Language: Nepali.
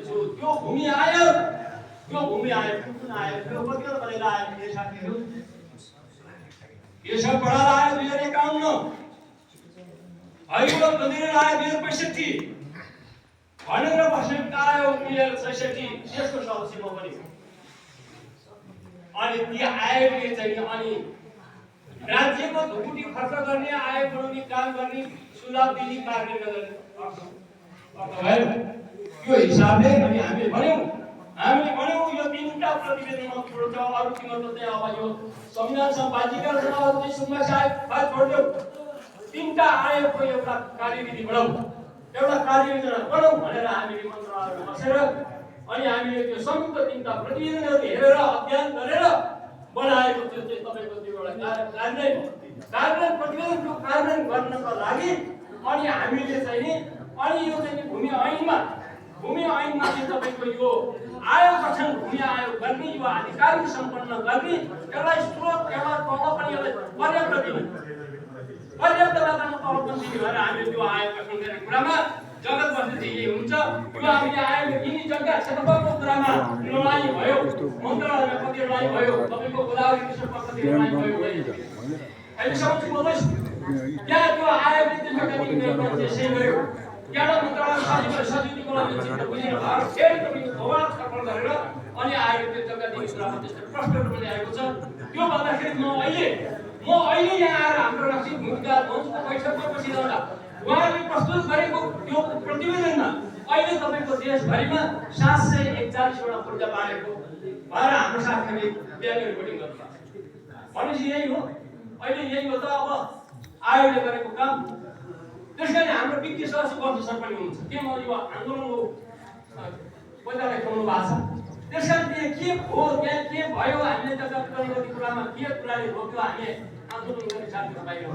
छु त्यो भूमि आयो कुन आयो त्यो कतिवटा बनेर आयो मेरो साथीहरू यो सब बढाएर आयो 2051 अहिले बनेर आयो 2065 भनेर बसेको आयो 2066 त्यसको सदस्यमा पनि अनि ती आयोले चाहिँ अनि राज्यको ढुकुटी खर्च गर्ने आय बढाउने काम गर्ने सुझाव दिने कार्य नगर्ने यो हिसाबले अनि हामीले भन्यौं यो तीनटा प्रतिवेदनमा छोड्छ अरु किन चाहिँ अब यो संविधान सम्पादिका अरु चाहिँ सुनमा सायद छोड्देऊ तीनटा आयोगको एउटा कार्यविधि बनाऊ एउटा कार्ययोजना बनाऊ भनेर हामीले मन्त्रालयमा बसेर अनि हामीले त्यो संयुक्त तीनटा प्रतिवेदनहरू हेरेर अध्ययन गरेर बनाएको त्यो चाहिँ तपाईको त्यो एउटा कार्यान्वयन प्रतिवेदनको कार्यान्वयन गर्नको लागि अनि हामीले चाहिँ अनि यो चाहिँ भूमि ऐनमा चाहिँ तपाईको यो आयोग गठन भूमि आयोग गर्ने यो अधिकार सम्पन्न गर्ने एउटा स्रोत एउटा तल पनि यसलाई पर्याप्त दिने पर्याप्त मात्रामा तल पनि दिने भएर हामीले त्यो आयोग गठन गर्ने कुरामा जगत बस्ने चाहिँ यही हुन्छ यो हामीले आयोग यिनी जग्गा क्षेत्रफलको कुरामा लडाई भयो मन्त्रालयमा कति लडाई भयो तपाईको गोदावरी विषयमा कति लडाई भयो अहिलेसम्म बोल्दैछु त्यहाँ त्यो आयोगले त्यो जग्गा निर्णय त्यसै गर्यो त्यहाँ मन्त्रालय सजिलोको लागि चिन्ता बुझेर भएर फेरि तपाईँको भवाल छलफल गरेर अनि आयोग त्यो जग्गा दिने कुरामा त्यस्तो प्रश्न पनि आएको छ त्यो भन्दाखेरि म अहिले यहाँ आएर हाम्रो रक्षित भूमिका मञ्चको बैठकमा बसिरहँदा उहाँले प्रस्तुत गरेको त्यो प्रतिवेदनमा अहिले तपाईको देशभरिमा 741 वटा पूर्जा बाँडेको भएर हाम्रो साथीहरूले बिहान रिपोर्टिङ गर्नु भनेपछि यही हो अहिले यही हो त अब आयोगले गरेको काम त्यसकारण हाम्रो वित्तीय सदस्य बन्धुसर पनि हुनुहुन्छ के म यो आन्दोलनको पैसालाई खुवाउनु भएको छ त्यसकारण त्यहाँ के हो त्यहाँ के भयो हामीले जग्गा प्रगति कुरामा के कुराले रोक्यो हामी आन्दोलन गर्ने साथीहरू बाहिर